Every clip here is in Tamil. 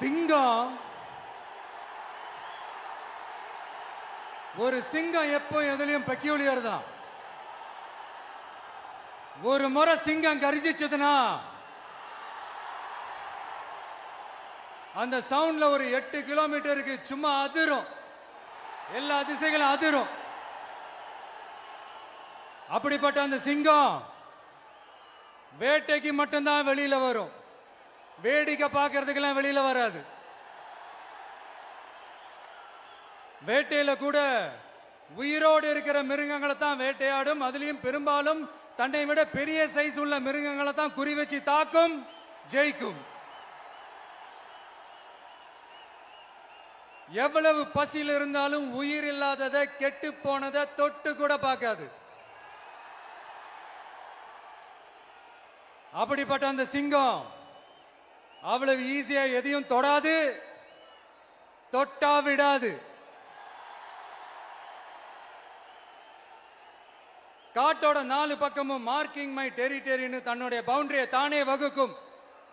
சிங்கம் ஒரு சிங்கம் எப்போ எதுலயும் பெக்யூலியர் தான். ஒரு முறை சிங்கம் கர்ஜிச்சதுன்னா அந்த சவுண்ட்ல ஒரு 8 கிலோமீட்டருக்கு சும்மா அதிரும், எல்லா திசைகளும் அதிரும். அப்படிப்பட்ட அந்த சிங்கம் வேட்டைக்கு மட்டும்தான் வெளியில வரும், வேடிக்கை பார்க்கறதுக்கெல்லாம் வெளியில வராது. வேட்டையில கூட உயிரோடு இருக்கிற மிருகங்களை தான் வேட்டையாடும். அதுலயும் பெரும்பாலும் தன்னை விட பெரிய சைஸ் உள்ள மிருகங்களை தான் குறி வச்சு தாக்கும், ஜெயிக்கும். எவ்வளவு பசியில் இருந்தாலும் உயிர் இல்லாததை, கெட்டு போனதை தொட்டு கூட பார்க்காது. அப்படிப்பட்ட அந்த சிங்கம் அவ்வளவு ஈஸியா எதையும் தொடாது, தொட்டா விடாது. காட்டோட 4 பக்கமும் மார்க்கிங் மை டெரிட்டரின்னு தன்னுடைய பவுண்டரியை தானே வகுக்கும்.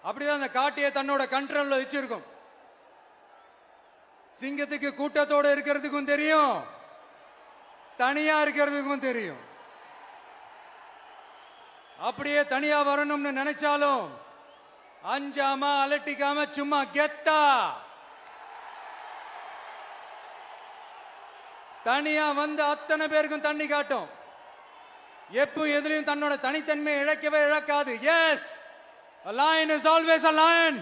அப்படிதான் அந்த காட்டையே தன்னோட கண்ட்ரோல்ல வச்சிருக்கும். சிங்கத்துக்கு கூட்டத்தோட இருக்கிறதுக்கும் தெரியும், தனியா இருக்கிறதுக்கும் தெரியும். அப்படியே தனியா வரணும்னு நினைச்சாலும் அஞ்சாம அலட்டிக்காம சும்மா கெத்தா தனியா வந்து அத்தனை பேருக்கும் தண்ணி காட்டும். எப்போ எதிலையும் தன்னோட தனித்தன்மையை இழக்கவே இழக்காது. Yes, a lion is always a lion.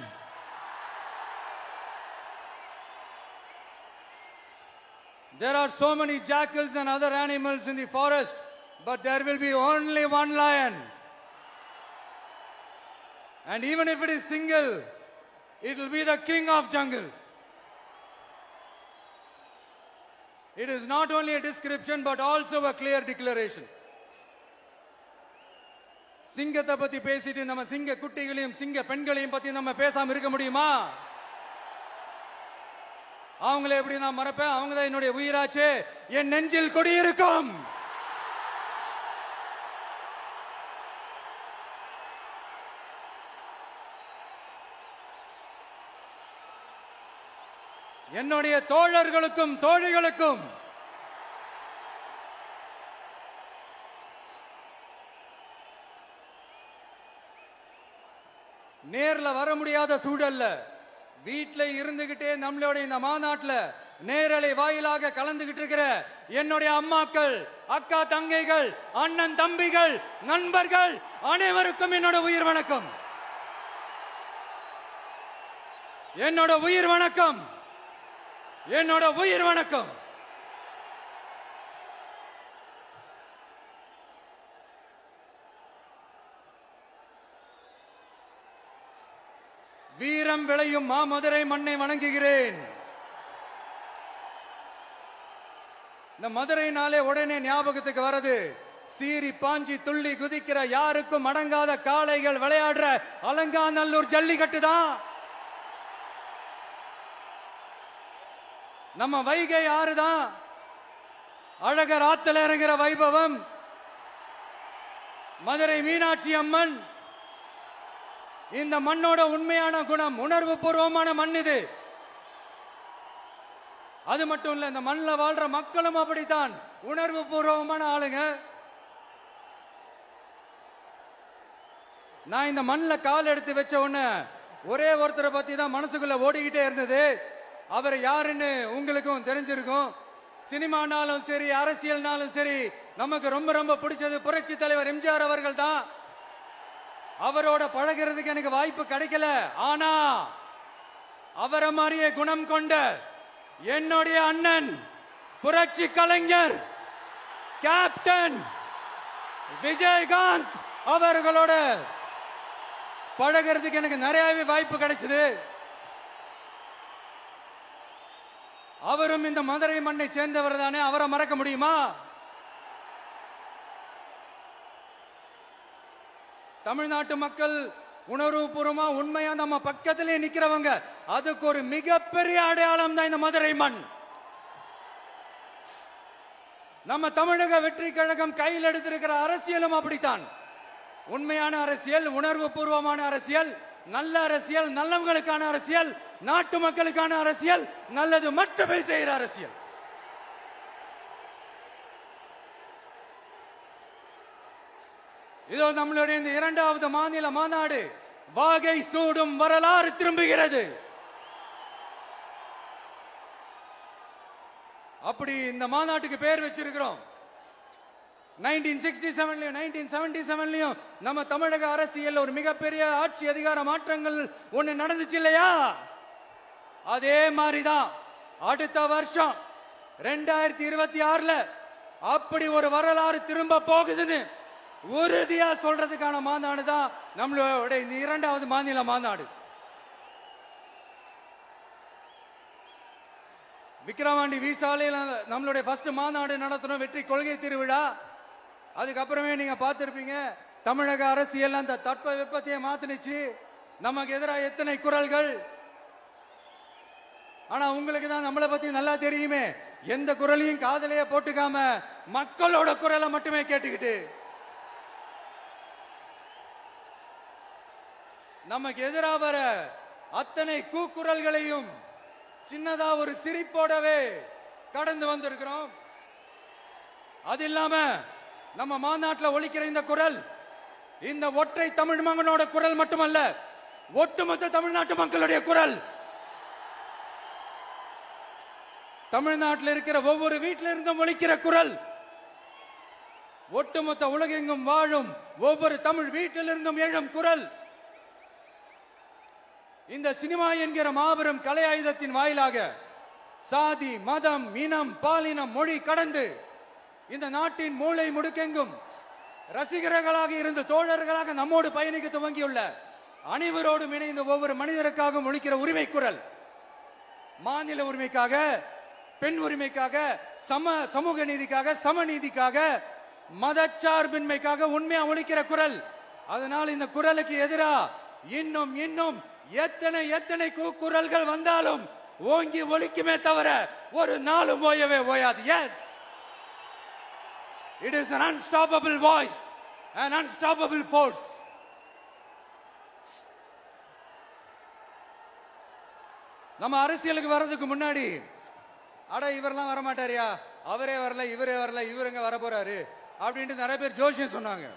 There are so many jackals and other animals in the forest, but there will be only one lion. And even if it is single, it will be the king of jungle. It is not only a description but also a clear declaration. சிங்கத்தை பத்தி பேசிட்டு நம்ம சிங்க குட்டிகளையும் சிங்க பெண்களையும் பத்தி நம்ம பேசாம இருக்க முடியுமா? அவங்கள எப்படி நான் மறப்பேன்? அவங்க தான் என்னுடைய உயிராச்சே. என் நெஞ்சில் குடியிருக்கும். என்னுடைய தோழர்களுக்கும் தோழிகளுக்கும் நேர்ல வர முடியாத சூழல்ல வீட்ல இருந்துகிட்டே நம்மளோட இந்த மாநாட்டில் நேரலை வாயிலாக கலந்துகிட்டு இருக்கிற என்னுடைய அம்மாக்கள், அக்கா தங்கைகள், அண்ணன் தம்பிகள், நண்பர்கள் அனைவருக்கும் என்னோட உயிர் வணக்கம். என்னோட உயிர் வணக்கம், என்னோட உயிர் வணக்கம். வீரம் விளையும் மாமதுரை மண்ணை வணங்குகிறேன். இந்த மதுரைனாலே உடனே ஞாபகத்துக்கு வரது சீறி பாஞ்சி துள்ளி குதிக்கிற யாருக்கும் அடங்காத காளைகள் விளையாடுற அலங்காநல்லூர் ஜல்லிக்கட்டு தான். நம்ம வைகை ஆறுதான் அழகர் ஆத்துல இறங்குற வைபவம். மதுரை மீனாட்சி அம்மன் இந்த மண்ணோட உண்மையான குணம், உணர்வு பூர்வமான மண் இது. அது மட்டும் இல்ல, இந்த மண்ணில் வாழ்ற மக்களும் அப்படித்தான் உணர்வு பூர்வமான ஆளுங்க. நான் இந்த மண்ணில் கால் எடுத்து வச்ச உடனே ஒரே ஒருத்தரை பத்தி தான் மனசுக்குள்ள ஓடிக்கிட்டே இருந்தது. அவர் யாருன்னு உங்களுக்கும் தெரிஞ்சிருக்கும். சினிமானாலும் சரி, அரசியல்னாலும் சரி, நமக்கு ரொம்ப ரொம்ப பிடிச்சது புரட்சி தலைவர் எம்ஜிஆர் அவர்கள் தான். அவரோட பழகிறதுக்கு எனக்கு வாய்ப்பு கிடைக்கல. ஆனா அவரை மாதிரியே குணம் கொண்ட என்னுடைய அண்ணன் புரட்சி கலைஞர் கேப்டன் விஜயகாந்த் அவர்களோட பழகிறதுக்கு எனக்கு நிறையவே வாய்ப்பு கிடைச்சது. அவரும் இந்த மதுரை மண்ணை சேர்ந்தவர் தானே, அவரை மறக்க முடியுமா? தமிழ்நாட்டு மக்கள் உணர்வுபூர்வமா உண்மையா நம்ம பக்கத்திலே நிக்கிறவங்க, அதுக்கு ஒரு மிகப்பெரிய அடையாளம் தான் இந்த மதுரை மண். நம்ம தமிழக வெற்றி கழகம் கையில் எடுத்திருக்கிற அரசியலும் அப்படித்தான். உண்மையான அரசியல், உணர்வு பூர்வமான அரசியல், நல்ல அரசியல், நல்லவங்களுக்கான அரசியல், நாட்டு மக்களுக்கான அரசியல், நல்லது மட்டுமே செய்கிற அரசியல். இதோ நம்மளுடைய இந்த இரண்டாவது மாநில மாநாடு வாகை சூடும் வரலாறு திரும்புகிறது. அப்படி இந்த மாநாட்டுக்கு பேர் வச்சிருக்கிறோம். 1967லயும் 1977லயும் நம்ம தமிழக அரசியல் ஒரு மிகப்பெரிய ஆட்சி அதிகார மாற்றங்கள் ஒண்ணு நடந்துச்சு இல்லையா? அதே மாதிரிதான் அடுத்த வருஷம் 2026ல அப்படி ஒரு வரலாறு திரும்ப போகுதுன்னு உறுதியா சொல்றதுக்கான மாநாடு தான் நம்மளோட இந்த இரண்டாவது மாநில மாநாடு. விக்கிரவாண்டி விசாலையில் நம்மளுடைய ஃபர்ஸ்ட் மாநாடு நடத்தணும், வெற்றி கொள்கை திருவிழா. அதுக்கப்புறமே நீங்க பார்த்திருப்பீங்க, தமிழக அரசியல் அந்த தட்ப வெப்பத்தையே மாத்தினுச்சு. நமக்கு எதிராக எத்தனை குரல்கள். ஆனா உங்களுக்கு தான் நம்மளை பத்தி நல்லா தெரியுமே, எந்த குரலையும் காதலையே போட்டுக்காம மக்களோட குரலை மட்டுமே கேட்டுக்கிட்டு நமக்கு எதிராக வர அத்தனை கூக்குரல்களையும் சின்னதா ஒரு சிரிப்போடவே கடந்து வந்திருக்கிறோம். அது இல்லாம நம்ம மாநாட்டில் ஒலிக்கிற இந்த குரல் இந்த ஒற்றை தமிழ் மகனோட குரல் மட்டுமல்ல, ஒட்டுமொத்த தமிழ்நாட்டு மக்களுடைய குரல். தமிழ்நாட்டில் இருக்கிற ஒவ்வொரு வீட்டில இருந்தும் ஒலிக்கிற குரல், ஒட்டுமொத்த உலகெங்கும் வாழும் ஒவ்வொரு தமிழ் வீட்டிலிருந்தும் எழும் குரல். இந்த சினிமா என்கிற மாபெரும் கலை ஆயுதத்தின் வாயிலாக சாதி, மதம், இனம், பாலினம், மொழி கடந்து இந்த நாட்டின் மூளை முடுக்கெங்கும் ரசிகர்களாக இருந்து தோழர்களாக நம்மோடு பயணிக்க துவங்கியுள்ள அனைவரோடும் இணைந்த ஒவ்வொரு மனிதருக்காகவும் ஒலிக்கிற உரிமை குரல். மாநில உரிமைக்காக, பெண் உரிமைக்காக, சமூக நீதிக்காக, சமநீதிக்காக, மதச்சார்பின்மைக்காக உண்மையா ஒலிக்கிற குரல். அதனால் இந்த குரலுக்கு எதிராக இன்னும் இன்னும் எத்தனை எத்தனை குரல்கள் வந்தாலும் ஓங்கி ஒலிக்குமே தவிர ஒரு நாளும் ஓயவே ஓயாது. Yes, it is an unstoppable voice, an unstoppable force. நம்ம அரசியலுக்கு வர்றதுக்கு முன்னாடி அட இவரெல்லாம் வர மாட்டாரியா, அவரே வரல, இவரே வரல, இவருங்க வர போறாரு அப்படின்ட்டு நிறைய பேர் ஜோசியம் சொன்னாங்க.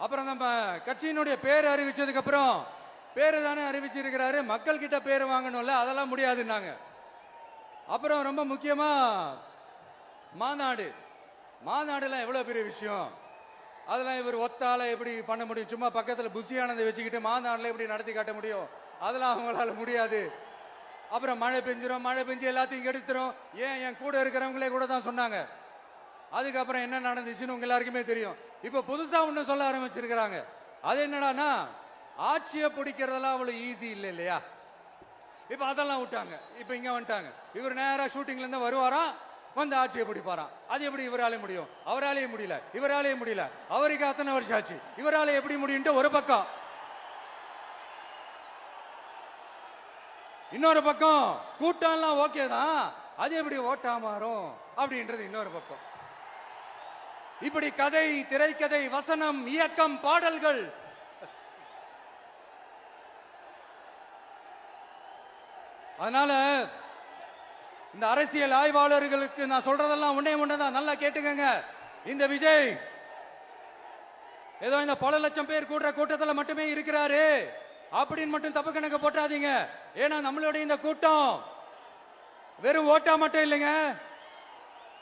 அப்புறம் நம்ம கட்சியினுடைய பேர் அறிவிச்சதுக்கு அப்புறம் பேரு தானே அறிவிச்சிருக்கிறாரு, மக்கள் கிட்ட பேர் வாங்கணும்ல, அதெல்லாம் முடியாதுன்னாங்க. அப்புறம் ரொம்ப முக்கியமா மாநாடுலாம் எவ்வளவு பெரிய விஷயம், அதெல்லாம் இவர் ஒத்தால எப்படி பண்ண முடியும், சும்மா பக்கத்துல புசியானதை வச்சுக்கிட்டு மாநாடுல எப்படி நடத்தி காட்ட முடியும், அதெல்லாம் அவங்களால முடியாது. அப்புறம் மழை பெஞ்சு எல்லாத்தையும் எடுத்துரும். ஏன் என் கூட இருக்கிறவங்களே கூட தான் சொன்னாங்க. அதுக்கப்புறம் என்ன நடந்துச்சுன்னு உங்க எல்லாருக்குமே தெரியும். இப்ப புதுசா ஒண்ணு சொல்ல ஆரம்பிச்சிருக்கிறாங்க. அது என்னடானா, ஆட்சியை பிடிக்கிறதெல்லாம் அவ்வளவு ஈஸி இல்லை இல்லையா. இப்ப அதெல்லாம் விட்டாங்க, இப்ப இங்க வந்துட்டாங்க. இவர் நேரா ஷூட்டிங்ல இருந்து வருவாராம், வந்து ஆட்சியை பிடிப்பாராம். அது எப்படி இவராலே முடியும், அவராலே முடியல, இவராலே முடியல, அவருக்கு அத்தனை வருஷம் ஆச்சு, இவராலே எப்படி முடியும் ஒரு பக்கம். இன்னொரு பக்கம் கூட்டம்லாம் ஓகே தான், அது எப்படி ஓட்டா மாறும் அப்படின்றது இன்னொரு பக்கம். இப்படி கதை, திரைக்கதை, வசனம், இயக்கம், பாடல்கள், அதனால இந்த அரசியல் ஆய்வாளர்களுக்கு நான் சொல்றதெல்லாம் ஒன்னேதான், நல்லா கேட்டுக்கங்க. இந்த விஜய் ஏதோ இந்த பல லட்சம் பேர் கூடுற கூட்டத்தில் மட்டுமே இருக்கிறாரு அப்படின்னு மட்டும் தப்பு கணக்கு போட்டாதீங்க. ஏன்னா நம்மளுடைய இந்த கூட்டம் வெறும் ஓட்டா மட்டும் இல்லைங்க,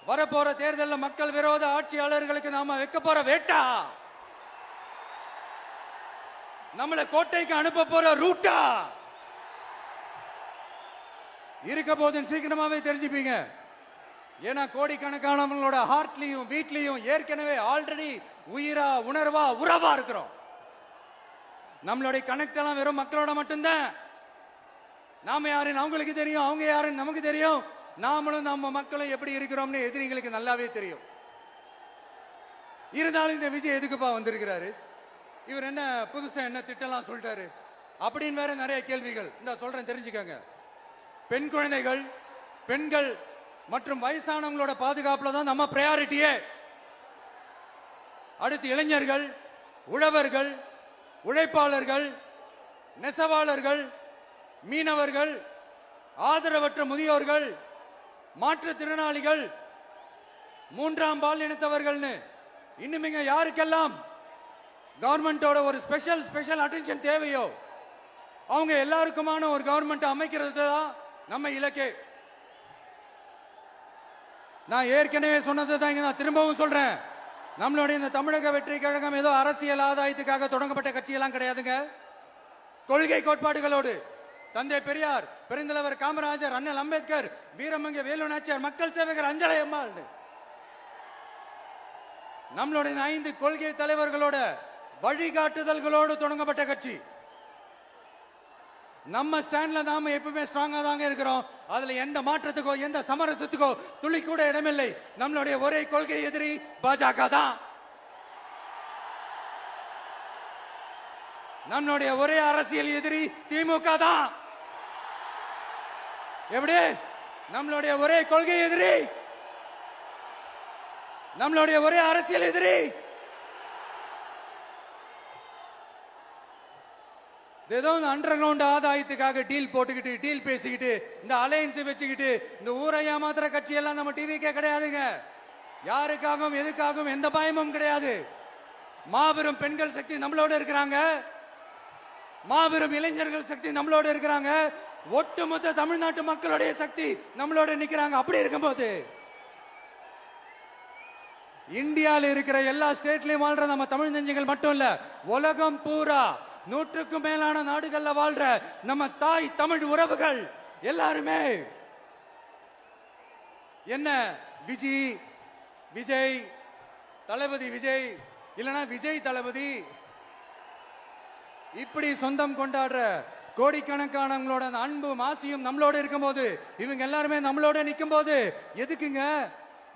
வரப்போற தேர்தலில் மக்கள் விரோத ஆட்சியாளர்களுக்கு நாம வைக்க போற வேட்டா, நம்மளை கோட்டைக்கு அனுப்ப போற ரூட்டா இருக்க போதுன்னு சீக்கிரமாவே தெரிஞ்சுப்பீங்க. ஏன்னா கோடிக்கணக்கானவங்களோட ஹார்ட்லயும் வீட்லயும் ஏற்கனவே ஆல்ரெடி உயிரா, உணர்வா, உறவா இருக்கிறோம். நம்மளுடைய கனெக்ட் எல்லாம் வெறும் மக்களோட மட்டும்தான். நாம யாருன்னு அவங்களுக்கு தெரியும், அவங்க யாருன்னு நமக்கு தெரியும். நாமளும் நம்ம மக்களும் எப்படி இருக்கிறோம்னு எதிரிகளுக்கு நல்லாவே தெரியும். இருந்தாலும் இந்த விஜய் எதுக்குப்பா வந்திருக்கிறாரு, இவர் என்ன புதுசா என்ன திட்டம்லாம் சொல்லிட்டாரு அப்படின்னு வேற நிறைய கேள்விகள். இந்த சொல்றேன் தெரிஞ்சுக்கங்க. பெண் குழந்தைகள், பெண்கள் மற்றும் வயசானவங்களோட பாதுகாப்புல தான் நம்ம பிரையாரிட்டியே. அடுத்து இளைஞர்கள், உழவர்கள், உழைப்பாளர்கள், நெசவாளர்கள், மீனவர்கள், ஆதரவற்ற முதியோர்கள், மாற்றுத்திறனாளிகள், மூன்றாம் பால் இனத்தவர்கள்னு இன்னும் யாருக்கெல்லாம் கவர்மெண்டோட ஒரு ஸ்பெஷல் அட்டென்ஷன் தேவையோ அவங்க எல்லாருக்குமான ஒரு கவர்மெண்ட் அமைக்கிறது தான் நம்ம இலக்கே. நான் ஏற்கனவே சொன்னது தான் இங்க நான் திரும்பவும் சொல்றேன். நம்மளுடைய இந்த தமிழக வெற்றி கழகம் ஏதோ அரசியல் ஆதாயத்துக்காக தொடங்கப்பட்ட கட்சியெல்லாம் கிடையாதுங்க. கொள்கை கோட்பாடுகளோடு தந்தை பெரியார், பெருந்தலைவர் காமராஜர், அண்ணல் அம்பேத்கர், வீரமங்க வேலு நாச்சியார், மக்கள் சேவகர் அஞ்சலை அம்மாள், நம்மளுடைய 5 கொள்கை தலைவர்களோட வழிகாட்டுதல்களோடு தொடங்கப்பட்ட கட்சி. நம்ம ஸ்டாண்ட்ல நாம எப்பவுமே ஸ்ட்ராங்கா தாங்க இருக்கிறோம். அதுல எந்த மாற்றத்துக்கோ எந்த சமரசத்துக்கோ துளி கூட இடமில்லை. நம்மளுடைய ஒரே கொள்கை எதிரி பாஜக தான். நம்மளுடைய ஒரே அரசியல் எதிரி திமுக தான். எப்படி? நம்மளுடைய ஒரே கொள்கை எதிரி, நம்மளுடைய ஒரே அரசியல் எதிரி ஏதோ அண்டர் கிரவுண்ட் ஆதாயத்துக்காக டீல் போட்டுக்கிட்டு டீல் பேசிக்கிட்டு இந்த அலையன்ஸ் வச்சுக்கிட்டு இந்த ஊரை ஏமாத்துற கட்சி எல்லாம் நம்ம டிவிக்கே கிடையாதுங்க. யாருக்காகவும் எதுக்காகவும் எந்த பயமும் கிடையாது. மாபெரும் பெண்கள் சக்தி நம்மளோட இருக்கிறாங்க, மாபெரும் இளைஞர்கள் சக்தி நம்மளோட இருக்கிறாங்க, ஒட்டுமொத்த தமிழ்நாட்டு மக்களுடைய சக்தி நம்மளோட நிக்கிறாங்க. அப்படி இருக்கும்போது இந்தியாவில் இருக்கிற எல்லா ஸ்டேட்லயும் வாழ்ற நம்ம தமிழ் நெஞ்சங்கள் மட்டும் இல்ல, உலகம் பூரா 100க்கும் மேலான நாடுகள்ல வாழ்ற நம்ம தாய் தமிழ் உறவுகள் எல்லாருமே என்ன விஜய் தளபதி விஜய் இல்லனா விஜய் தளபதி இப்படி சொந்தம் கொண்டாடுற கோடிக்கணக்கானவங்களோட அன்பு மாசியும் நம்மளோட இருக்கும் போது, இவங்க எல்லாருமே நம்மளோட நிற்கும் போது எதுக்குங்க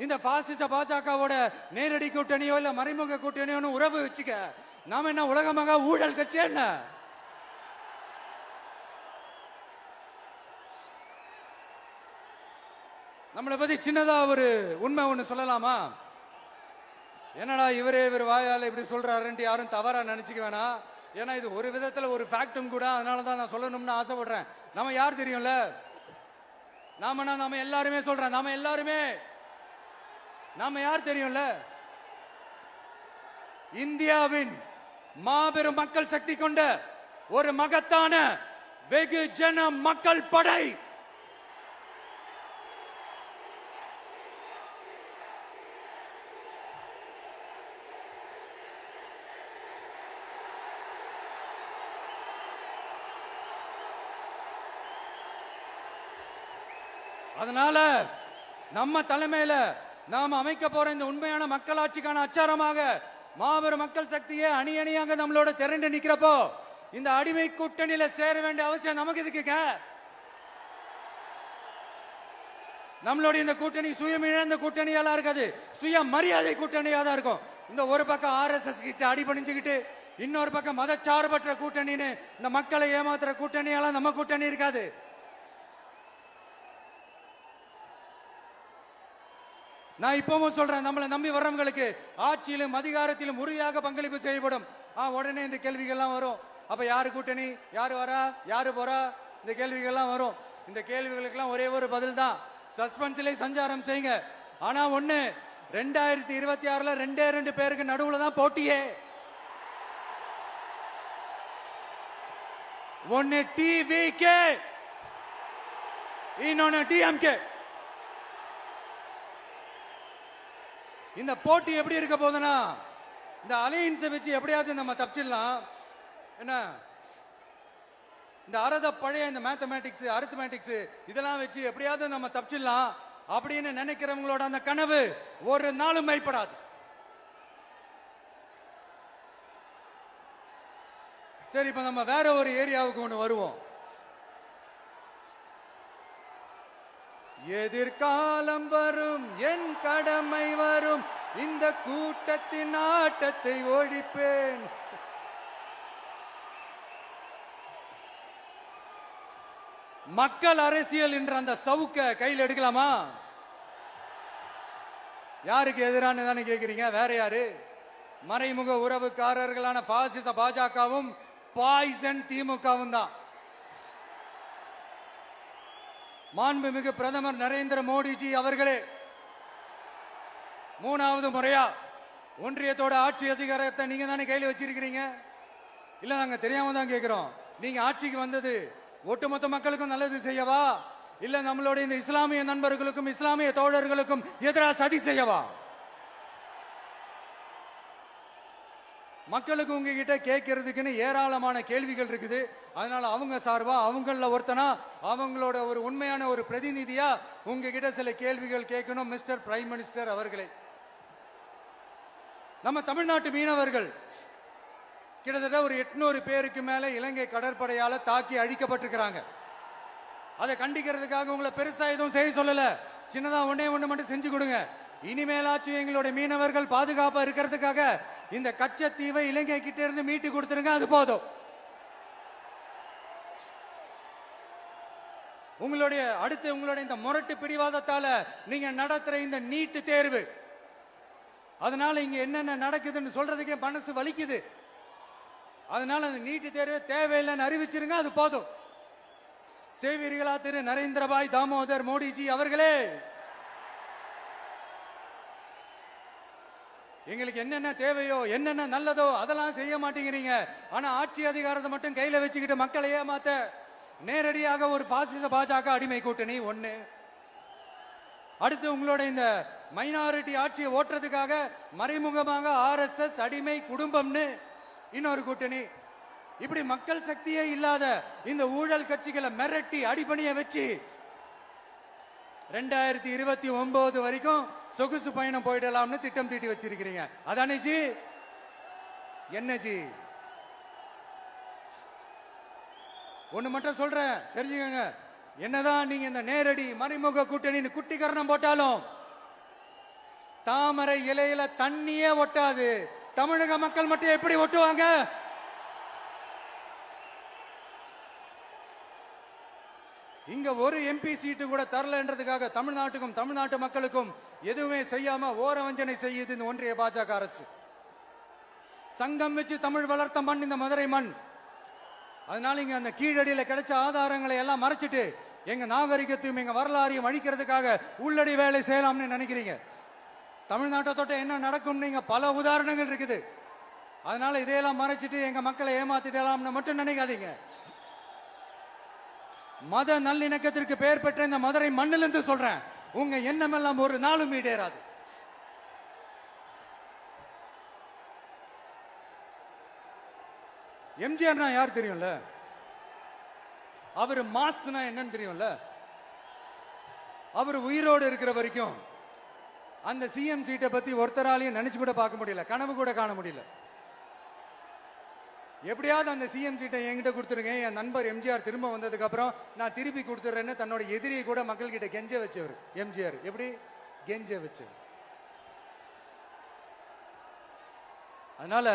இந்த பாசிச பாஜகவோட நேரடி கூட்டணியோ இல்ல மறைமுக கூட்டணியோ உறவு வச்சுக்க? நாம என்ன உலகமாக ஊழல் கட்சி? என்ன நம்மளை பத்தி சின்னதா ஒரு உண்மை ஒண்ணு சொல்லலாமா? என்னடா இவர் வாயால இப்படி சொல்றாருன்ட்டு யாரும் தவறா நினைச்சுக்க வேணாம். ஏன்னா இது ஒரு விதத்துல ஒரு ஃபேக்டும் கூட. அதனாலதான் நான் சொல்லணும்னு ஆசைப்படுறேன். நம்ம யார் தெரியும்ல? நாம எல்லாருமே சொல்றேன். நாம யார் தெரியும்ல? இந்தியாவின் மாபெரும் மக்கள் சக்தி கொண்ட ஒரு மகத்தான வெகுஜன மக்கள் படை. அதனால நம்ம தலைமையில நாம் அமைக்க போற இந்த உண்மையான மக்களாட்சிக்கான அச்சாரமாக மாபெரும் மக்கள் சக்தியை அணி அணியாக நம்மளோட திரண்டு நிக்கிறப்போ இந்த அடிமை கூட்டணியில சேர வேண்டிய அவசியம் நமக்கு இருக்குங்க. நம்மளுடைய இந்த கூட்டணி சுயம் இழந்த கூட்டணியால இருக்காது, சுய மரியாதை கூட்டணியா தான் இருக்கும். இந்த ஒரு பக்கம் RSS கிட்ட அடிபணிஞ்சுக்கிட்டு, இன்னொரு பக்கம் மதச்சார்பற்ற கூட்டணின்னு இந்த மக்களை ஏமாத்துற கூட்டணியால நம்ம கூட்டணி இருக்காது. நான் இப்பவும் சொல்றேன், நம்மளை நம்பி வர்றவங்களுக்கு ஆட்சியிலும் அதிகாரத்திலும் உறுதியாக பங்களிப்பு செய்யப்படும். உடனே இந்த கேள்விகள்லாம் வரும். அப்ப யாரு கூட்டணி, யாரு வரா, யாரு போறா, இந்த கேள்விகள்லாம் வரும். இந்த கேள்விகளுக்கெல்லாம் ஒரே ஒரு பதில் தான், சஸ்பென்ஸ்ல சஞ்சாரம் செய்யுங்க. ஆனா ஒண்ணு, 2026ல 2 பேருக்கு நடுவுல தான் போட்டியே. ஒன்னு TVK, இன்னொன்னு DMK. இந்த போட்டி எப்படி இருக்க போதுன்னா, இந்த அலையன்ஸை வச்சு எப்படியாவது நம்ம தப்பிச்சிடலாம். என்ன இந்த பழைய இந்த மேத்தமேட்டிக்ஸ், அரித்மேட்டிக்ஸ் இதெல்லாம் வச்சு எப்படியாவது நம்ம தப்பிச்சிடலாம் அப்படின்னு நினைக்கிறவங்களோட அந்த கனவு ஒரு நாளும் மைப்படாது. சரி, இப்ப நம்ம வேற ஒரு ஏரியாவுக்கு ஒண்ணு வருவோம். எதிர்காலம் வரும், என் கடமை வரும், இந்த கூட்டத்தின் ஆட்டத்தை ஒழிப்பேன். மக்கள் அரசியல் என்ற அந்த சவுக்க கையில் எடுக்கலாமா? யாருக்கு எதிரான தானே கேட்கிறீங்க? வேற யாரு? மறைமுக உறவுக்காரர்களான பாசிச பாஜகவும் பாய்சன் திமுகவும் தான். மாண்புமிகு பிரதமர் நரேந்திர மோடிஜி அவர்களே, 3வது முறையா ஒன்றியத்தோட ஆட்சி அதிகாரத்தை நீங்க தானே கையில் வச்சிருக்கிறீங்க. இல்ல நாங்க தெரியாம தான் கேட்கிறோம். நீங்க ஆட்சிக்கு வந்தது ஒட்டுமொத்த மக்களுக்கும் நல்லது செய்யவா, இல்ல நம்மளோட இந்த இஸ்லாமிய நண்பர்களுக்கும் இஸ்லாமிய தோழர்களுக்கும் எதிராக சதி செய்யவா? மக்களுக்கு உங்ககிட்ட கேட்கறதுக்குன்னு ஏராளமான கேள்விகள் இருக்குது. அதனால அவங்க சார்பா அவங்கள ஒருத்தனா அவங்களோட ஒரு உண்மையான ஒரு பிரதிநிதியா உங்ககிட்ட சில கேள்விகள் கேட்கணும். மிஸ்டர் பிரைம் மினிஸ்டர் அவர்களே, நம்ம தமிழ்நாட்டு மீனவர்கள் கிட்டத்தட்ட ஒரு 800 பேருக்கு மேல இலங்கை கடற்படையால தாக்கி அழிக்கப்பட்டிருக்கிறாங்க. அதை கண்டிக்கிறதுக்காக உங்களை பெருசா எதுவும் செய்ய சொல்லல, சின்னதா ஒண்ணே ஒண்ணு மட்டும் செஞ்சு கொடுங்க. இனிமேலாச்சும் எங்களுடைய மீனவர்கள் பாதுகாப்பா இருக்கிறதுக்காக இந்த கச்சத்தீவை இலங்கை கிட்ட இருந்து மீட்டு கொடுத்துருங்க, அது போதும். உங்களுடைய இந்த முரட்டு பிடிவாதத்தால நீங்க நடத்துற இந்த நீட்டு தேர்வு, அதனால இங்க என்னென்ன நடக்குதுன்னு சொல்றதுக்கே மனசு வலிக்குது. அதனால அந்த நீட்டு தேர்வு தேவையில்லைன்னு அறிவிச்சிருங்க, அது போதும். செய்வீர்களா திரு நரேந்திரபாய் தாமோதர் மோடிஜி அவர்களே? எங்களுக்கு என்னென்ன தேவையோ என்னென்ன நல்லதோ அதெல்லாம் செய்ய மாட்டேங்கிறீங்க. ஆனா ஆட்சி அதிகாரத்தை மட்டும் கையில வச்சுக்கிட்டு மக்களை ஏமாத்த நேரடியாக ஒரு பாசிச பாஜக அடிமை கூட்டணி ஒண்ணு. அடுத்து உங்களோட இந்த மைனாரிட்டி ஆட்சியை ஓட்டுறதுக்காக மறைமுகமாக RSS அடிமை குடும்பம்னு இன்னொரு கூட்டணி. இப்படி மக்கள் சக்தியே இல்லாத இந்த ஊழல் கட்சிகளை மிரட்டி அடிபணிய வச்சு 2029 வரைக்கும் சொகுசு பயணம் போயிடலாம்னு திட்டம் தீட்டி வச்சிருக்கிறீங்க. அதானே ஜி? என்ன ஜி? ஒண்ணு மட்டும் சொல்றேன், தெரிஞ்சுக்கங்க. என்னதான் நீங்க இந்த நேரடி மறைமுக கூட்டணி குட்டிகரணம் போட்டாலும் தாமரை இலையில தண்ணியே ஒட்டாது. தமிழக மக்கள் மட்டும் எப்படி ஒட்டுவாங்க? இங்க ஒரு MP சீட்டு கூட தரலன்றதுக்காக தமிழ்நாட்டுக்கும் தமிழ்நாட்டு மக்களுக்கும் எதுவுமே செய்யாம ஓரவஞ்சனை செய்யுது இந்த ஒன்றிய பாஜக அரசு. சங்கம் வச்சு தமிழ் வளர்த்த மண் இந்த மதுரை மண். அதனால இங்க அந்த கீழடியில கிடைச்ச ஆதாரங்களை எல்லாம் மறைச்சிட்டு எங்க நாகரிகத்தையும் எங்க வரலாறையும் அழிக்கிறதுக்காக உள்ளடி வேலை செய்யலாம்னு நினைக்கிறீங்க. தமிழ்நாட்டை தொட்ட என்ன நடக்கும் நீங்க பல உதாரணங்கள் இருக்குது. அதனால இதையெல்லாம் மறைச்சிட்டு எங்க மக்களை ஏமாத்திடலாம்னு மட்டும் நினைக்காதீங்க. மத நல்லிணக்கத்திற்கு பெயர் பெற்ற இந்த மதுரை மண்ணிலிருந்து சொல்றேன், உங்க எண்ணம் எல்லாம் ஒரு நாளும் ஈடேறாது. எம்ஜிஆர்னா யார் தெரியும்ல? அவர் மாஸ்னா என்னன்னு தெரியும்ல? அவர் உயிரோடு இருக்கிற வரைக்கும் அந்த சிஎம் சீட்டை பத்தி ஒருத்தராலையும் நினைச்சு கூட பார்க்க முடியல, கனவு கூட காண முடியல. எப்படியாவது அந்த சிஎம் சீட்டை என்கிட்ட கொடுத்துருங்க, என் நண்பர் எம்ஜிஆர் திரும்ப வந்ததுக்கு அப்புறம் நான் திருப்பி கொடுத்துறேன்னு தன்னோட எதிரியை கூட மக்கள் கிட்ட கெஞ்ச வச்சவர் எம்ஜிஆர். எப்படி கெஞ்ச வச்சவர்? அதனால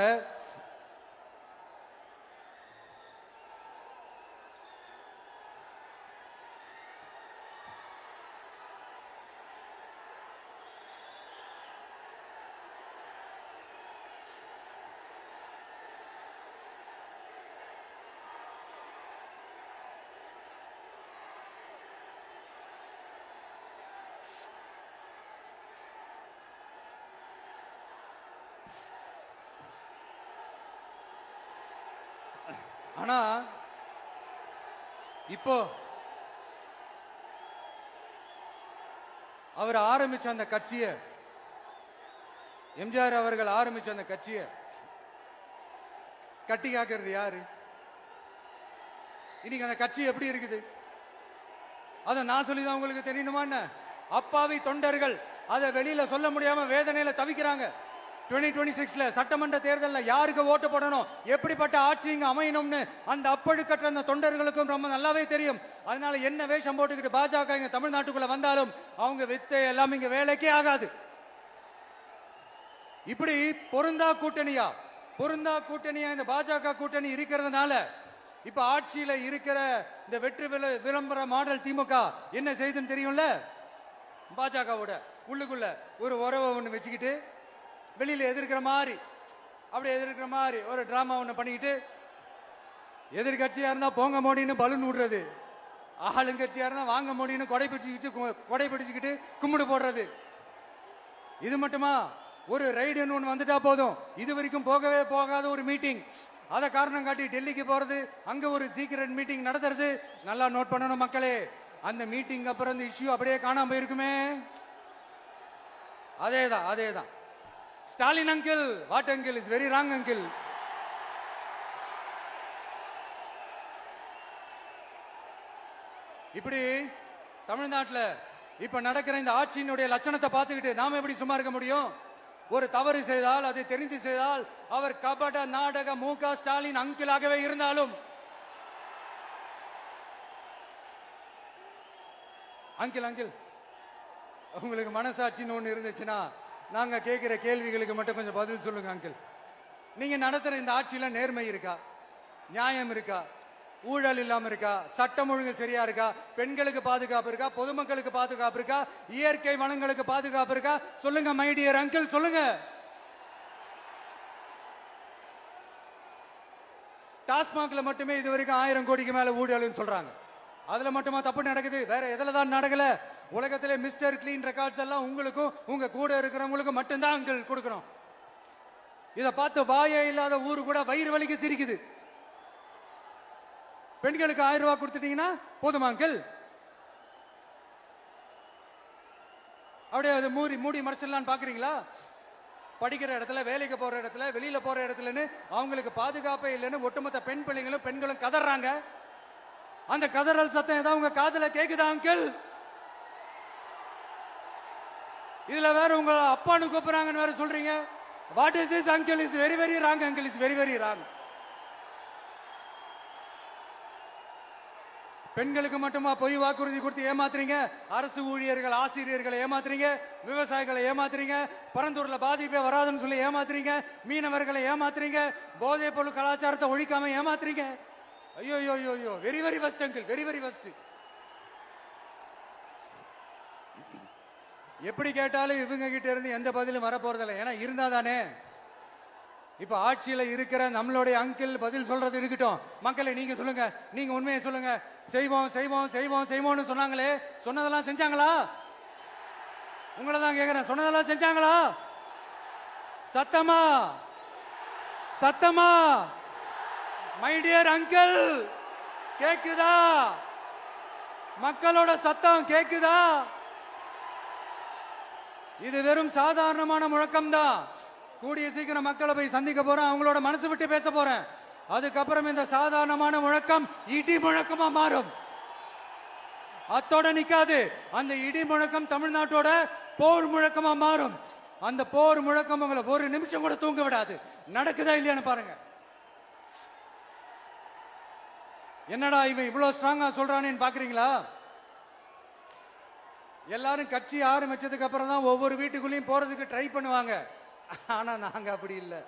ஆனா இப்போ அவர் ஆரம்பிச்ச அந்த கட்சியை, எம்ஜிஆர் அவர்கள் ஆரம்பிச்ச அந்த கட்சியை கட்டி காக்கிறது யாரு? இன்னைக்கு அந்த கட்சி எப்படி இருக்குது? அத நான் சொல்லிதான் உங்களுக்கு தெரியணுமா என்ன? அப்பாவி தொண்டர்கள் அதை வெளியில சொல்ல முடியாம வேதனையில தவிக்கிறாங்க. 2026 சட்டமன்ற தேர்தலில் யாருக்கு ஓட்டு போடணும், எப்படிப்பட்ட ஆட்சி இங்க அமையணும்னு அந்த அப்பழுக்கற்ற அந்த தொண்டர்களுக்கும் ரொம்ப நல்லாவே தெரியும். அதனால என்ன வேஷம் போட்டுக்கிட்டு பாஜக இங்க தமிழ்நாட்டுக்குள்ள வந்தாலும் அவங்க வித்தை எல்லாம் இங்க வேலைக்கே ஆகாது. இப்படி பொருந்தா கூட்டணியா இந்த பாஜக கூட்டணி இருக்கிறதுனால இப்ப ஆட்சியில இருக்கிற இந்த வெற்றி விளம்பர மாடல் திமுக என்ன செய்யுதுன்னு தெரியும்ல? பாஜகவோட உள்ளுக்குள்ள ஒரு உறவை ஒண்ணு வச்சுக்கிட்டு வெளியில எதிர்க்கிற மாதிரி, அப்படி எதிர்க்கிற மாதிரி ஒரு டிராமா ஒண்ணு பண்ணிக்கிட்டு எதிர்கட்சியா இருந்தா போங்க மோடின்னு பலூன் விடுறது, ஆளுங்கட்சியா இருந்தா வாங்க மோடின்னு கொடை பிடிச்சுக்கிட்டு கும்பிடு போடுறது. இது மட்டுமா? ஒரு ரைடுன்னு ஒன்று வந்துட்டா போதும், இது வரைக்கும் போகவே போகாத ஒரு மீட்டிங், அதை காரணம் காட்டி டெல்லிக்கு போறது, அங்க ஒரு சீக்கிரட் மீட்டிங் நடத்துறது. நல்லா நோட் பண்ணணும் மக்களே, அந்த மீட்டிங் அப்புறம் இந்த இஷ்யூ அப்படியே காணாம போயிருக்குமே. அதேதான். Stalin uncle, what uncle is very wrong uncle. இப்படி தமிழ்நாட்டில் இப்ப நடக்கிற இந்த ஆட்சியினுடைய லட்சணத்தை பார்த்துக்கிட்டு நாம எப்படி சும்மா இருக்க முடியும்? ஒரு தவறு செய்தால், அதை தெரிந்து செய்தால், அவர் கபட நாடக மு.க. ஸ்டாலின் அங்கிளாகவே இருந்தாலும், அங்கிள் உங்களுக்கு மனசாட்சின்னு ஒண்ணு இருந்துச்சுன்னா நாங்க கேட்கிற கேள்விகளுக்கு மட்டும் கொஞ்சம் பதில் சொல்லுங்க அங்கிள். நீங்க நடத்துற இந்த ஆட்சியில நேர்மை இருக்கா? நியாயம் இருக்கா? ஊழல் இல்லாம இருக்கா? சட்டம் ஒழுங்கு சரியா இருக்கா? பெண்களுக்கு பாதுகாப்பு இருக்கா? பொதுமக்களுக்கு பாதுகாப்பு இருக்கா? இயற்கை வளங்களுக்கு பாதுகாப்பு இருக்கா? சொல்லுங்க மை டியர் அங்கிள், சொல்லுங்க. டாஸ்மாக்ல மட்டுமே இது வரைக்கும் 1000 கோடிக்கு மேல ஊழல் சொல்றாங்க. அதுல மட்டுமா தப்பு நடக்குது? வேற எதுல தான் நடக்கல? உலகத்திலே மிஸ்டர் கிளீன் ரெக்கார்ட்ஸ் எல்லாம் உங்களுக்கும் உங்க கூட இருக்கிறவங்களுக்கும் மட்டும்தான் அங்கிள் கொடுக்கணும். இதை பார்த்து வாயே இல்லாத ஊரு கூட வயிறு வலிக்கு சிரிக்குது. பெண்களுக்கு 1000 ரூபாய் கொடுத்துட்டீங்கன்னா போதுமா அங்கிள்? அப்படியே அது மூடி மறைச்சிடலான்னு பாக்குறீங்களா? படிக்கிற இடத்துல, வேலைக்கு போற இடத்துல, வெளியில போற இடத்துலன்னு அவங்களுக்கு பாதுகாப்பே இல்லைன்னு ஒட்டுமொத்த பெண்களும் கதறாங்க. அந்த கதறல் சத்தம் ஏதாவது உங்க காதுல கேக்குதா அங்கிள்? இதுல வேற உங்க அப்பான்னு கூப்பிடுறாங்கன்னு வேற சொல்றீங்க. What is this uncle? Is very very wrong uncle, is very very wrong. பெண்களுக்கு மட்டுமா பொய் வாக்குறுதி கொடுத்து ஏமாத்துறீங்க? அரசு ஊழியர்கள், ஆசிரியர்களை ஏமாத்துறீங்க, விவசாயிகளை ஏமாத்துறீங்க, பரந்தூர்ல பாதிப்பே வராதுன்னு சொல்லி ஏமாத்துறீங்க, மீனவர்களை ஏமாத்துறீங்க, போதைப் பொருள் கலாச்சாரத்தை ஒழிக்காம ஏமாத்துறீங்க. ஐயோ, very very வஸ்ட் uncle, very very வஸ்ட். எப்படி கேட்டாலும் இவங்க கிட்ட இருந்து எந்த பதிலும் வரப்போறதில்லை. ஏன்னா இருந்தா தானே. இப்ப ஆட்சியில இருக்கிற நம்மளுடைய அங்கிள் பதில் சொல்றது இருக்கட்டும். மக்களை நீங்க சொல்லுங்க, நீங்க உண்மையை சொல்லுங்க. செய்வோம்னு சொன்னாங்களே, சொன்னதெல்லாம் செஞ்சாங்களா? உங்களை தான் கேக்குறேன், சொன்னதெல்லாம் செஞ்சாங்களா? சத்தமா மை டியர் அங்கிள், கேக்குதா? மக்களோட சத்தம் கேக்குதா? இது வெறும் சாதாரணமான முழக்கம் தான். கூடிய சீக்கிரம் மக்களை போய் சந்திக்க போறேன், அவங்களோட மனசு விட்டு பேச போறேன். அதுக்கப்புறம் இந்த சாதாரணமான முழக்கம் இடி முழக்கமா மாறும். அத்தோட நிக்காது. அந்த இடி முழக்கம் தமிழ்நாட்டோட போர் முழக்கமா மாறும். அந்த போர் முழக்கம் உங்களை ஒரு நிமிஷம் கூட தூங்க விடாது. நடக்குதா இல்லையான்னு பாருங்க. என்னடா இவன் இவ்வளவு ஸ்ட்ராங்கா சொல்றானேன்னு பாக்குறீங்களா? எல்லாரும் கட்சி ஆரம்பிச்சதுக்கு அப்புறம் தான் ஒவ்வொரு வீட்டுக்குள்ளேயும் போறதுக்கு ட்ரை பண்ணுவாங்க. ஆனா நாங்க அப்படி இல்லை.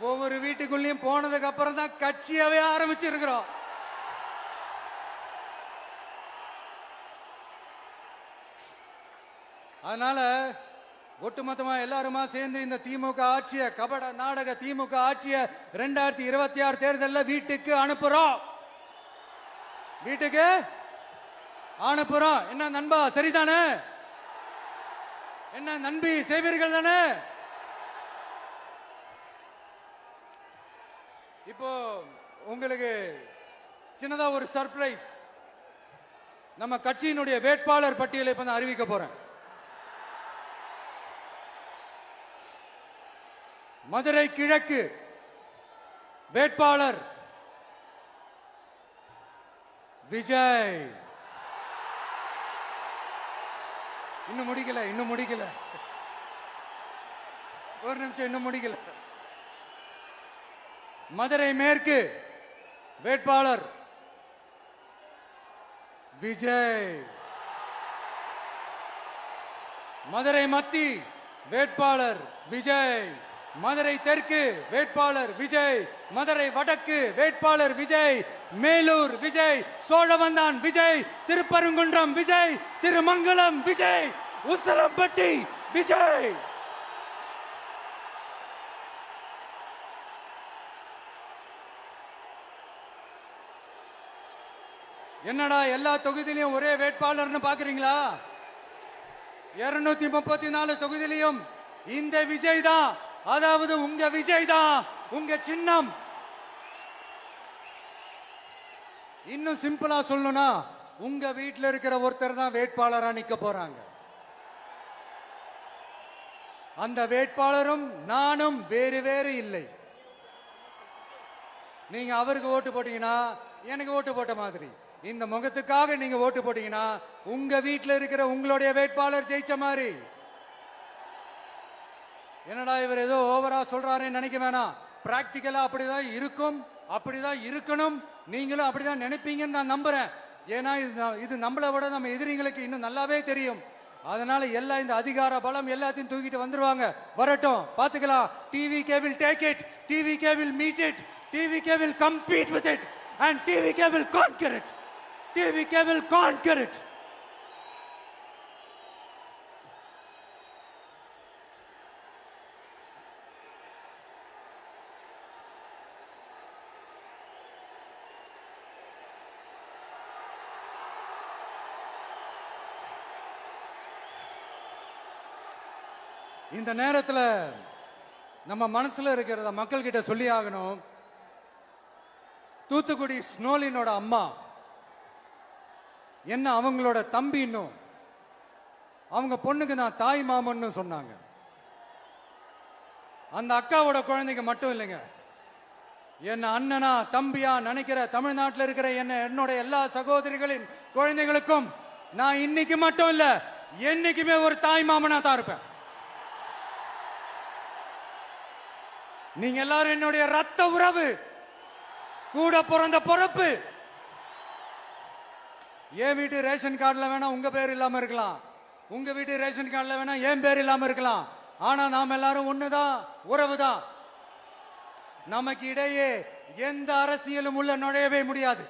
ஒவ்வொரு வீட்டுக்குள்ளேயும் போனதுக்கு அப்புறம் தான் கட்சியாவே ஆரம்பிச்சிருக்கிறோம். அதனால ஒட்டுமொத்தமா எல்லாருமா சேர்ந்து இந்த திமுக ஆட்சிய, கபட நாடக திமுக ஆட்சிய 2026 தேர்தலில் வீட்டுக்கு அனுப்புறோம். வீட்டுக்கு அனுப்புறோம். என்ன நண்பா, சரிதானே? என்ன நண்பி, செய்வீர்கள் தானே? இப்போ உங்களுக்கு சின்னதா ஒரு சர்ப்ரைஸ். நம்ம கட்சியினுடைய வேட்பாளர் பட்டியலை இப்ப நான் அறிவிக்க போறேன். மதுரை கிழக்கு வேட்பாளர் விஜய். இன்னும் முடிக்கல. ஒரு நிமிஷம், இன்னும் முடிக்கல. மதுரை மேற்கு வேட்பாளர் விஜய். மதுரை மத்தி வேட்பாளர் விஜய். மதுரை தெற்கு வேட்பாளர் விஜய். மதுரை வடக்கு வேட்பாளர் விஜய். மேலூர் விஜய். சோழவந்தான் விஜய். திருப்பரங்குன்றம் விஜய். திருமங்கலம் விஜய். உசிலம்பட்டி விஜய். என்னடா எல்லா தொகுதியிலையும் ஒரே வேட்பாளர்னு பாக்குறீங்களா? 234 தொகுதியிலையும் இந்த விஜய் தான், அதாவது உங்க விஜய் தான் உங்க சின்னம். இன்னும் சிம்பிளா சொல்லணும்னா உங்க வீட்டில் இருக்கிற ஒருத்தர் தான் வேட்பாளரா நிக்க போறாங்க. அந்த வேட்பாளரும் நானும் வேறு வேறு இல்லை. நீங்க அவருக்கு ஓட்டு போட்டீங்கன்னா எனக்கு ஓட்டு போட்ட மாதிரி, இந்த முகத்துக்காக நீங்க ஓட்டு போட்டீங்கன்னா உங்க வீட்டில் இருக்கிற உங்களுடைய வேட்பாளர் ஜெயிச்ச மாதிரி. என்னடா இவர் ஏதோ ஓவரா சொல்றாருன்னு நினைக்க வேணாம். பிராக்டிக்கலா அப்படிதான் இருக்கும், அப்படிதான் இருக்கணும். நீங்களும் அப்படிதான் நினைப்பீங்கன்னு நான் நம்புறேன். ஏன்னா இது நம்மளை விட நம்ம எதிரிங்களுக்கு இன்னும் நல்லாவே தெரியும். அதனால எல்லாம் இந்த அதிகார பலம் எல்லாத்தையும் தூக்கிட்டு வந்துருவாங்க. வரட்டும், பாத்துக்கலாம். TVK will take it, TVK will meet it, TVK will compete with it and TVK will conquer it, TVK will conquer it. இந்த நேரத்தில் நம்ம மனசுல இருக்கிறத மக்கள் கிட்ட சொல்லி ஆகணும். தூத்துக்குடி ஸ்னோலினோட அம்மா என்ன அவங்களோட தம்பி, இன்னும் அவங்க பொண்ணுக்கு நான் தாய் மாமன்னு சொன்னாங்க. அந்த அக்காவோட குழந்தைங்க மட்டும் இல்லைங்க, என்ன அண்ணனா தம்பியா நினைக்கிற தமிழ்நாட்டில் இருக்கிற என்னோட எல்லா சகோதரிகளின் குழந்தைகளுக்கும் நான் இன்னைக்கு மட்டும் இல்ல, என்னைக்குமே ஒரு தாய் மாமனா தான் இருப்பேன். நீங்க எல்லாரும் என்னுடைய ரத்த உறவு, கூட பிறந்த பொறுப்பு. என் வீட்டு ரேஷன் கார்டுல வேணா உங்க பேர் இல்லாம இருக்கலாம், உங்க வீட்டு ரேஷன் கார்டுல வேணா என் பேர் இல்லாம இருக்கலாம். ஆனா நாம் எல்லாரும் ஒண்ணுதான், உறவுதான். நமக்கு இடையே எந்த அரசியலும் உள்ள நுழையவே முடியாது.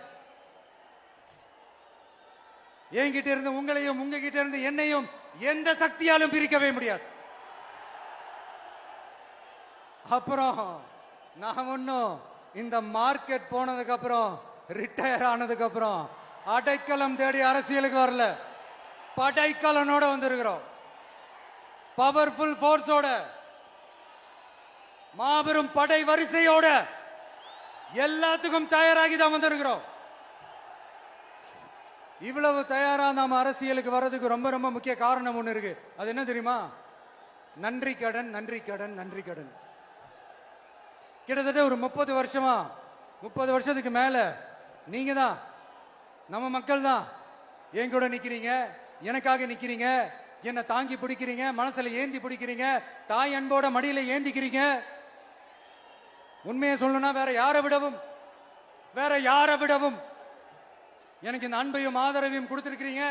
என்கிட்ட இருந்து உங்களையும் உங்ககிட்ட இருந்து என்னையும் எந்த சக்தியாலும் பிரிக்கவே முடியாது. அப்புறம் நான் ஒன்னும் இந்த மார்க்கெட் போனதுக்கு அப்புறம், ரிட்டையர் ஆனதுக்கு அப்புறம் அடைக்கலம் தேடி அரசியலுக்கு வரல, படைக்கலனோட வந்திருக்கிறோம். பவர்ஃபுல் போர்ஸோட, மாபெரும் படை வரிசையோட, எல்லாத்துக்கும் தயாராகி தான் வந்திருக்கிறோம். இவ்வளவு தயாரா நாம அரசியலுக்கு வர்றதுக்கு ரொம்ப ரொம்ப முக்கிய காரணம் ஒண்ணு இருக்கு. அது என்ன தெரியுமா? நன்றி கடன், நன்றி கடன், நன்றி கடன். கிட்டத்தட்ட ஒரு 30 வருஷமா, 30 வருஷத்துக்கு மேல நீங்க தான், நம்ம மக்கள் தான் என் கூட நிக்கிறீங்க, எனக்காக நிக்கிறீங்க, என்னை தாங்கி பிடிக்கிறீங்க, மனசுல ஏந்தி பிடிக்கிறீங்க, தாய் அன்போட மடியில ஏந்திக்கிறீங்க. உண்மையை சொல்லணும்னா வேற யாரை விடவும் எனக்கு இந்த அன்பையும் ஆதரவையும் கொடுத்திருக்கிறீங்க.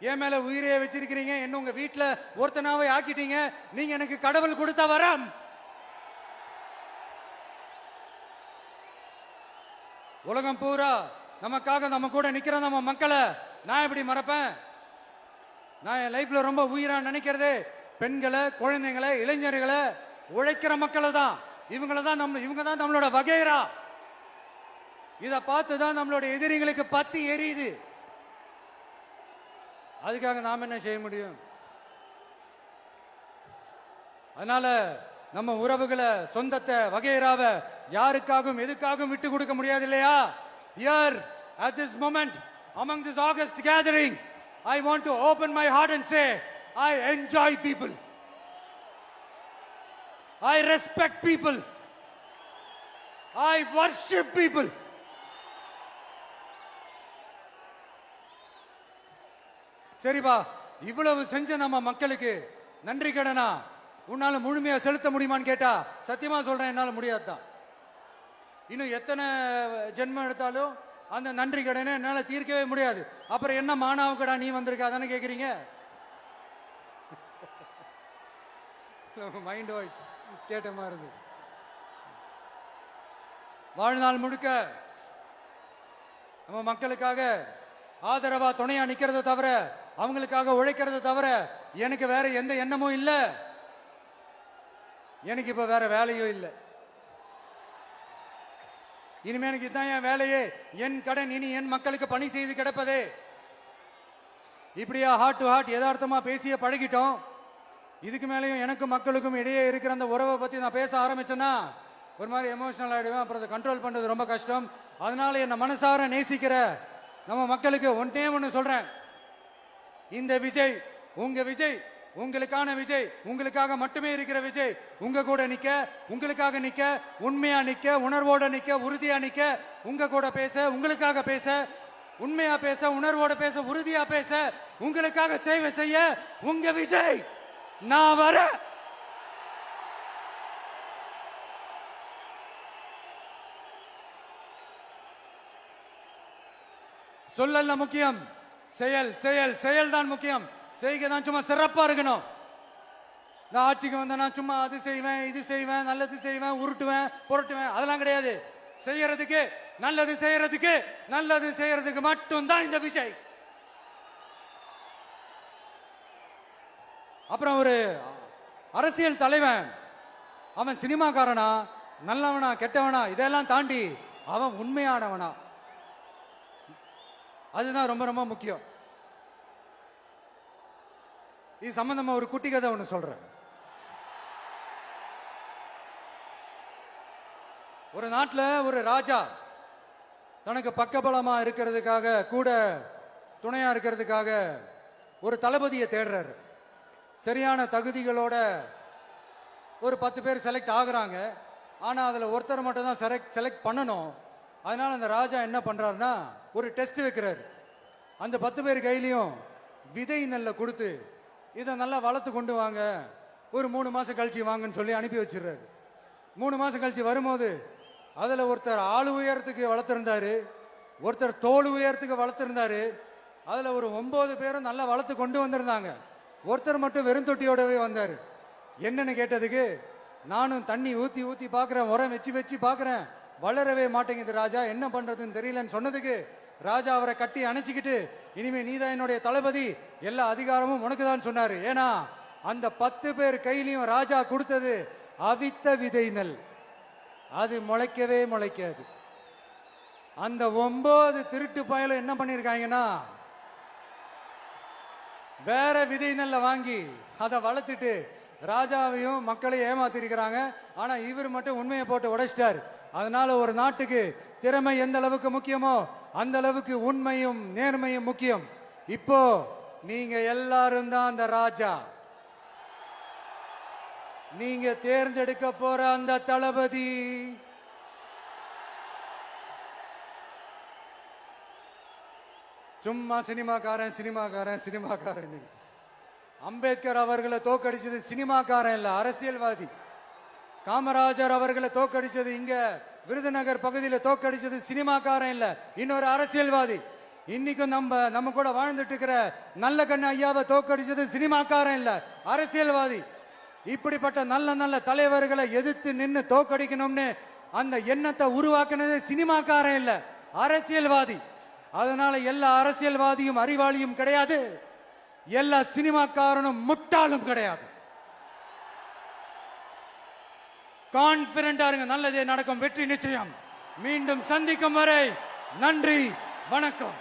என் மேல உயிரையே வச்சிருக்கிறீங்க. என்ன உங்க வீட்டுல ஒருத்தனாவே ஆக்கிட்டீங்க. நீங்க எனக்கு கடவுள் கொடுத்த வரம். உலகம் பூரா நமக்காக நம்ம கூட நிக்கிற நம்ம மக்களை நான் எப்படி மறப்பேன்? நான் என் லைஃப்ல ரொம்ப உயிரா நினைக்கிறதே பெண்களை, குழந்தைங்களை, இளைஞர்களை, உழைக்கிற மக்களை தான். இவங்க தான் நம்மளோட வகைரா. இத பார்த்துதான் நம்மளோட எதிரிகளுக்கு பத்தி எரியுது. அதுக்காக நாம என்ன செய்ய முடியும்? அதனால நம்ம உறவுகளை, சொந்தத்தை, வகைராவை யாருக்காகவும் எதுக்காகவும் விட்டு கொடுக்க முடியாது இல்லையா? Here at this moment among this August gathering, I want to open my heart and say I enjoy people, I respect people, I worship people. சரிப்பா, இவ்வளவு செஞ்ச நம்ம மக்களுக்கு நன்றி கடனா உன்னால முழுமையா செலுத்த முடியுமான்னு கேட்டா சத்தியமா சொல்றேன், என்னால முடியாதுதான். இன்னும் எத்தனை ஜென்மம் எடுத்தாலும் அந்த நன்றி கடனை என்னால தீர்க்கவே முடியாது. அப்புறம் என்ன மானாவுக்கடா நீ வந்திருக்கா தானே கேக்குறீங்க? மைண்ட் வாய்ஸ் கேட்ட மாதிரி இருந்தது. வாழ்நாள் முழுக்க நம்ம மக்களுக்காக ஆதரவா துணையா நிக்கிறத தவிர, அவங்களுக்காக உழைக்கிறத தவிர எனக்கு வேற எந்த எண்ணமும் இல்ல. எனக்கு இப்ப வேற வேலையும் இல்லை. இனிமே எனக்கு இதுதான் என் வேலையே, என் கடன் இனி என் மக்களுக்கு பணி செய்து கிடப்பதே. இப்படியா ஹார்ட் டு ஹார்ட் யதார்த்தமா பேசிய பழகிட்டோம். இதுக்கு மேலேயும் எனக்கும் மக்களுக்கும் இடையே இருக்கிற அந்த உறவை பத்தி நான் பேச ஆரம்பிச்சேன்னா ஒரு மாதிரி எமோஷனல் ஆயிடுவேன். அப்புறம் அதை கண்ட்ரோல் பண்றது ரொம்ப கஷ்டம். அதனால என்ன மனசார நேசிக்கிற நம்ம மக்களுக்கு ஒன்னே ஒன்று சொல்றேன். இந்த விஜய் உங்க விஜய், உங்களுக்கான விஜய், உங்களுக்காக மட்டுமே இருக்கிற விஜய். உங்க கூட நிக்க, உங்களுக்காக நிக்க, உண்மையா நிக்க, உணர்வோட நிக்க, உறுதியா நிக்க, உங்க கூட பேச, உங்களுக்காக பேச, உண்மையா பேச, உணர்வோட பேச, உறுதியா பேச, உங்களுக்காக சேவை செய்ய உங்க விஜய் நான் வர. சொல்லல முக்கியம், செயல் செயல் செயல் தான் முக்கியம். செய்கை தான் சும்மா சிறப்பா இருக்கணும். நான் ஆட்சிக்கு வந்தேன்னா சும்மா அது செய்வேன், இது செய்வேன், நல்லது செய்வேன், உருட்டுவேன், புரட்டுவேன், அதெல்லாம் கிடையாது. செய்யறதுக்கு நல்லது, செய்யறதுக்கு நல்லது செய்யறதுக்கு மட்டும்தான் இந்த விஜய். அப்புறம் ஒரு அரசியல் தலைவன் அவன் சினிமாக்காரனா, நல்லவனா, கெட்டவனா, இதெல்லாம் தாண்டி அவன் உண்மையானவனா, அதுதான் ரொம்ப ரொம்ப முக்கியம். இது சம்பந்தமா ஒரு குட்டி கதை ஒன்று சொல்றேன். ஒரு நாட்டில் ஒரு ராஜா தனக்கு பக்கபலமா இருக்கிறதுக்காக, கூட துணையா இருக்கிறதுக்காக ஒரு தளபதியை தேடுறாரு. சரியான தகுதிகளோட ஒரு 10 பேர் செலக்ட் ஆகுறாங்க. ஆனா அதுல ஒருத்தர் மட்டும் தான் செலக்ட் பண்ணணும். அதனால அந்த ராஜா என்ன பண்றாருன்னா ஒரு டெஸ்ட் வைக்கிறாரு. அந்த 10 பேர் கையிலையும் விதை நெல்லை கொடுத்து இதை நல்லா வளர்த்து கொண்டு வாங்க, ஒரு 3 மாசம் கழிச்சு வாங்கன்னு சொல்லி அனுப்பி வச்சிடுறாரு. 3 மாசம் கழிச்சு வரும்போது அதுல ஒருத்தர் ஆளு உயரத்துக்கு வளர்த்திருந்தாரு, ஒருத்தர் தோல் உயரத்துக்கு வளர்த்திருந்தாரு. அதுல ஒரு 9 பேரும் நல்லா வளர்த்து கொண்டு வந்திருந்தாங்க. ஒருத்தர் மட்டும் வெறும் தொட்டியோடவே வந்தாரு. என்னன்னு கேட்டதுக்கு, நானும் தண்ணி ஊத்தி ஊத்தி பாக்குறேன், உரம் வச்சு வச்சு பாக்குறேன், வளரவே மாட்டேங்குது ராஜா, என்ன பண்றதுன்னு தெரியலன்னு சொன்னதுக்கு ராஜா அவரை கட்டி அணைச்சிக்கிட்டு, இனிமே நீதான் என்னுடைய தளபதி, எல்லா அதிகாரமும் உனக்கு தான் சொன்னாரு. ஏன்னா அந்த 10 பேர் கையிலையும் ராஜா கொடுத்தது அவித்த விதை நெல், அது முளைக்கவே முளைக்காது. அந்த 9 திருட்டு பயலும் என்ன பண்ணிருக்காங்கன்னா வேற விதை நெல்ல வாங்கி அதை வளர்த்துட்டு ராஜாவையும் மக்களையும் ஏமாத்திருக்கிறாங்க. ஆனா இவர் மட்டும் உண்மையை போட்டு உடைச்சிட்டார். அதனால ஒரு நாட்டுக்கு திறமை எந்த அளவுக்கு முக்கியமோ அந்த அளவுக்கு உண்மையும் நேர்மையும் முக்கியம். இப்போ நீங்க எல்லாரும் தான் அந்த ராஜா. நீங்க தேர்ந்தெடுக்க போற அந்த தளபதி சும்மா சினிமாக்காரன் சினிமாக்காரன் சினிமாக்காரன். அம்பேத்கர் அவர்களை தோக்கடிச்சது சினிமாக்காரன் இல்ல, அரசியல்வாதி. காமராஜர் அவர்களை தோக்கடிச்சது, இங்க விருதுநகர் பகுதியில் தோக்கடிச்சது சினிமாக்காரன் இல்ல, இன்னொரு அரசியல்வாதி. இன்னைக்கும் நம்ம கூட வாழ்ந்துட்டு இருக்கிற நல்ல கண்ணு ஐயாவை தோக்கடிச்சது சினிமாக்காரன் இல்ல, அரசியல்வாதி. இப்படிப்பட்ட நல்ல நல்ல தலைவர்களை எதிர்த்து நின்று தோக்கடிக்கணும்னு அந்த எண்ணத்தை உருவாக்குனது சினிமாக்காரன் இல்ல, அரசியல்வாதி. அதனால எல்லா அரசியல்வாதியும் அறிவாளியும் கிடையாது, எல்லா சினிமாக்காரனும் முட்டாளும் கிடையாது. கான்பிடண்டா இருங்க, நல்லதே நடக்கும், வெற்றி நிச்சயம். மீண்டும் சந்திக்கும் வரை நன்றி, வணக்கம்.